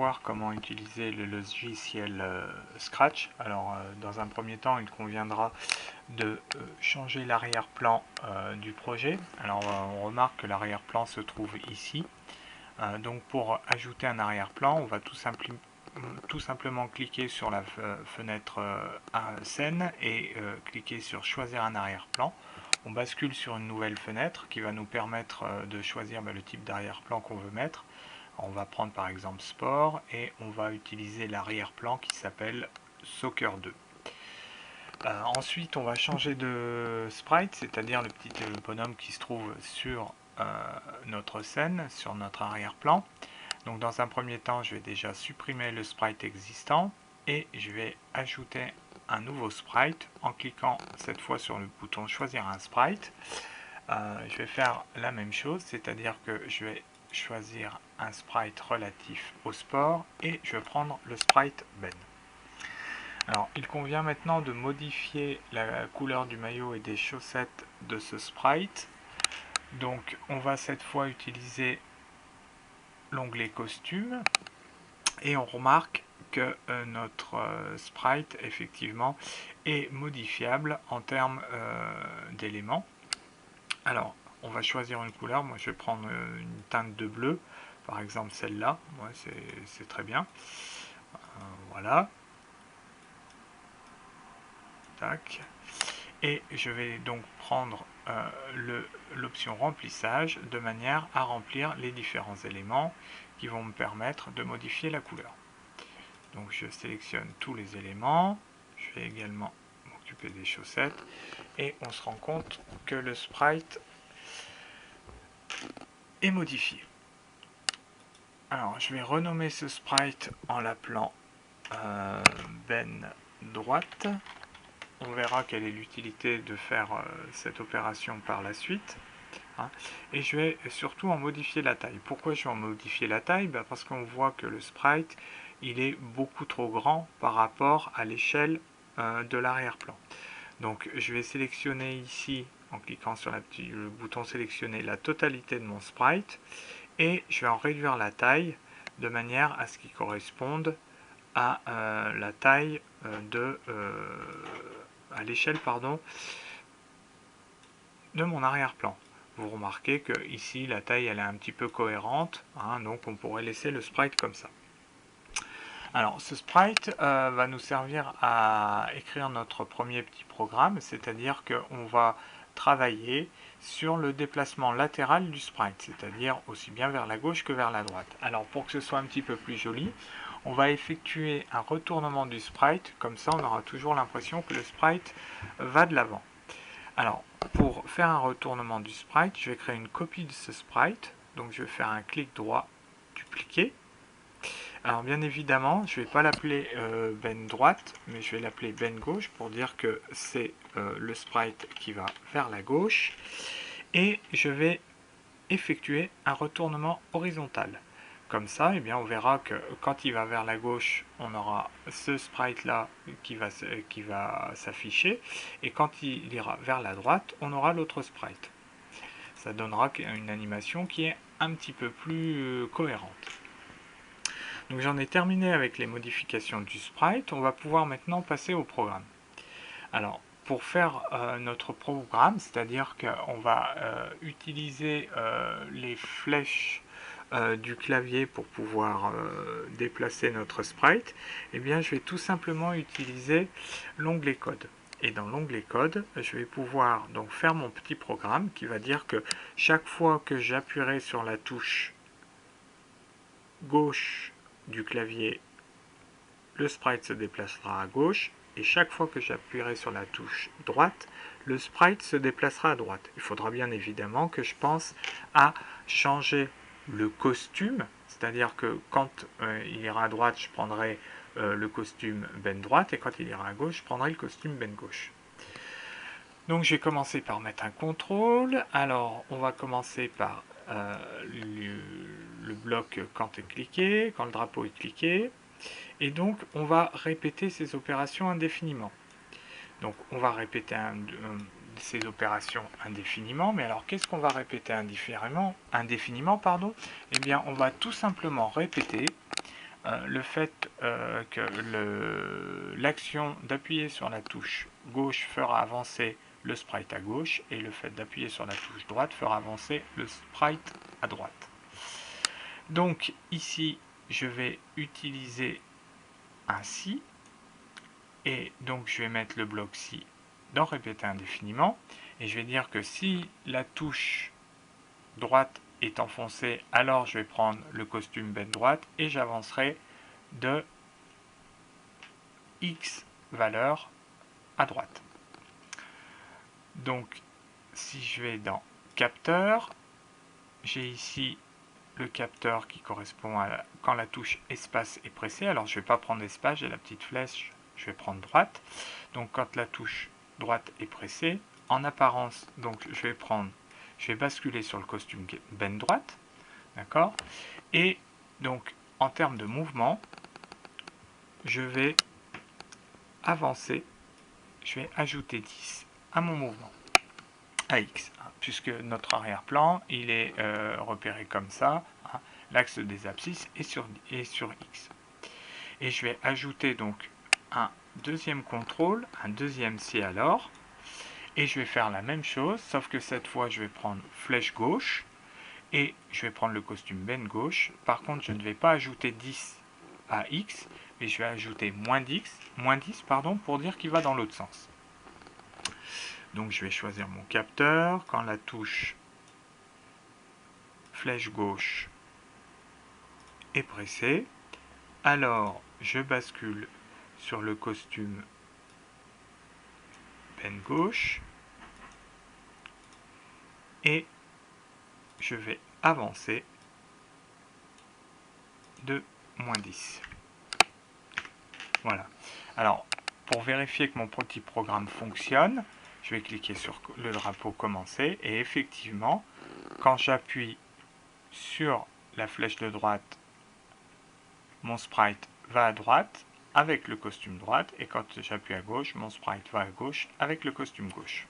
voir comment utiliser le logiciel Scratch. Alors dans un premier temps, il conviendra de changer l'arrière-plan du projet. Alors on remarque que l'arrière-plan se trouve ici. Donc pour ajouter un arrière-plan, on va tout simplement cliquer sur la fenêtre scène et cliquer sur choisir un arrière-plan. On bascule sur une nouvelle fenêtre qui va nous permettre de choisir le type d'arrière-plan qu'on veut mettre. On va prendre par exemple sport et on va utiliser l'arrière-plan qui s'appelle Soccer 2. Ensuite on va changer de sprite, c'est-à-dire le petit bonhomme qui se trouve sur notre scène, sur notre arrière-plan. Donc dans un premier temps je vais déjà supprimer le sprite existant et je vais ajouter un nouveau sprite en cliquant cette fois sur le bouton choisir un sprite. Je vais faire la même chose, c'est-à-dire que je vais choisir un sprite relatif au sport et je vais prendre le sprite Ben. Alors il convient maintenant de modifier la couleur du maillot et des chaussettes de ce sprite. Donc on va cette fois utiliser l'onglet costume et on remarque que notre sprite effectivement est modifiable en termes d'éléments. Alors on va choisir une couleur, moi je vais prendre une teinte de bleu, par exemple celle-là, ouais, c'est très bien. Voilà. Tac. Et je vais donc prendre l'option remplissage de manière à remplir les différents éléments qui vont me permettre de modifier la couleur. Donc je sélectionne tous les éléments, je vais également m'occuper des chaussettes et on se rend compte que le sprite est modifié. Alors je vais renommer ce sprite en l'appelant Ben droite. On verra quelle est l'utilité de faire cette opération par la suite. Et je vais surtout en modifier la taille. Pourquoi je vais en modifier la taille? Parce qu'on voit que le sprite il est beaucoup trop grand par rapport à l'échelle de l'arrière-plan. Donc je vais sélectionner ici, en cliquant sur le bouton sélectionner, la totalité de mon sprite et je vais en réduire la taille de manière à ce qu'il corresponde à la taille à l'échelle de mon arrière-plan. Vous remarquez que ici la taille elle est un petit peu cohérente, donc on pourrait laisser le sprite comme ça. Alors ce sprite va nous servir à écrire notre premier petit programme, c'est-à-dire qu'on va travailler sur le déplacement latéral du sprite, c'est-à-dire aussi bien vers la gauche que vers la droite. Alors pour que ce soit un petit peu plus joli, on va effectuer un retournement du sprite, comme ça on aura toujours l'impression que le sprite va de l'avant. Alors pour faire un retournement du sprite, je vais créer une copie de ce sprite, donc je vais faire un clic droit, dupliquer. Alors bien évidemment, je ne vais pas l'appeler Ben droite, mais je vais l'appeler Ben gauche pour dire que c'est le sprite qui va vers la gauche. Et je vais effectuer un retournement horizontal. Comme ça, eh bien, on verra que quand il va vers la gauche, on aura ce sprite-là qui va s'afficher. Et quand il ira vers la droite, on aura l'autre sprite. Ça donnera une animation qui est un petit peu plus cohérente. Donc j'en ai terminé avec les modifications du sprite. On va pouvoir maintenant passer au programme. Alors, pour faire notre programme, c'est-à-dire qu'on va utiliser les flèches du clavier pour pouvoir déplacer notre sprite, eh bien je vais tout simplement utiliser l'onglet code. Et dans l'onglet code, je vais pouvoir donc faire mon petit programme qui va dire que chaque fois que j'appuierai sur la touche gauche du clavier, le sprite se déplacera à gauche. Et chaque fois que j'appuierai sur la touche droite, le sprite se déplacera à droite. Il faudra bien évidemment que je pense à changer le costume, c'est-à-dire que quand il ira à droite, je prendrai le costume Ben droite, et quand il ira à gauche, je prendrai le costume Ben gauche. Donc je vais commencer par mettre un contrôle. Alors on va commencer par le bloc quand est cliqué, quand le drapeau est cliqué. Et donc, on va répéter ces opérations indéfiniment. Donc, on va répéter ces opérations indéfiniment. Mais alors, qu'est-ce qu'on va répéter indéfiniment, Eh bien, on va tout simplement répéter le fait que l'action d'appuyer sur la touche gauche fera avancer le sprite à gauche et le fait d'appuyer sur la touche droite fera avancer le sprite à droite. Donc ici, je vais utiliser un si et donc je vais mettre le bloc si dans répéter indéfiniment et je vais dire que si la touche droite est enfoncée, alors je vais prendre le costume bend droite et j'avancerai de X valeur à droite. Donc si je vais dans capteur, j'ai ici le capteur qui correspond à quand la touche espace est pressée. Alors je ne vais pas prendre espace, j'ai la petite flèche, je vais prendre droite. Donc quand la touche droite est pressée, en apparence, donc je vais basculer sur le costume bend droite, d'accord. Et donc en termes de mouvement, je vais avancer, je vais ajouter 10 à mon mouvement, à X, hein, puisque notre arrière-plan, il est repéré comme ça, hein, l'axe des abscisses est sur X. Et je vais ajouter donc un deuxième contrôle, un deuxième si alors, et je vais faire la même chose, sauf que cette fois je vais prendre flèche gauche, et je vais prendre le costume bend gauche. Par contre, je ne vais pas ajouter 10 à X, mais je vais ajouter moins 10 pardon, pour dire qu'il va dans l'autre sens. Donc je vais choisir mon capteur. Quand la touche flèche gauche est pressée, alors je bascule sur le costume bend gauche et je vais avancer de moins 10. Voilà. Alors, pour vérifier que mon petit programme fonctionne, je vais cliquer sur le drapeau commencer et effectivement, quand j'appuie sur la flèche de droite, mon sprite va à droite avec le costume droite et quand j'appuie à gauche, mon sprite va à gauche avec le costume gauche.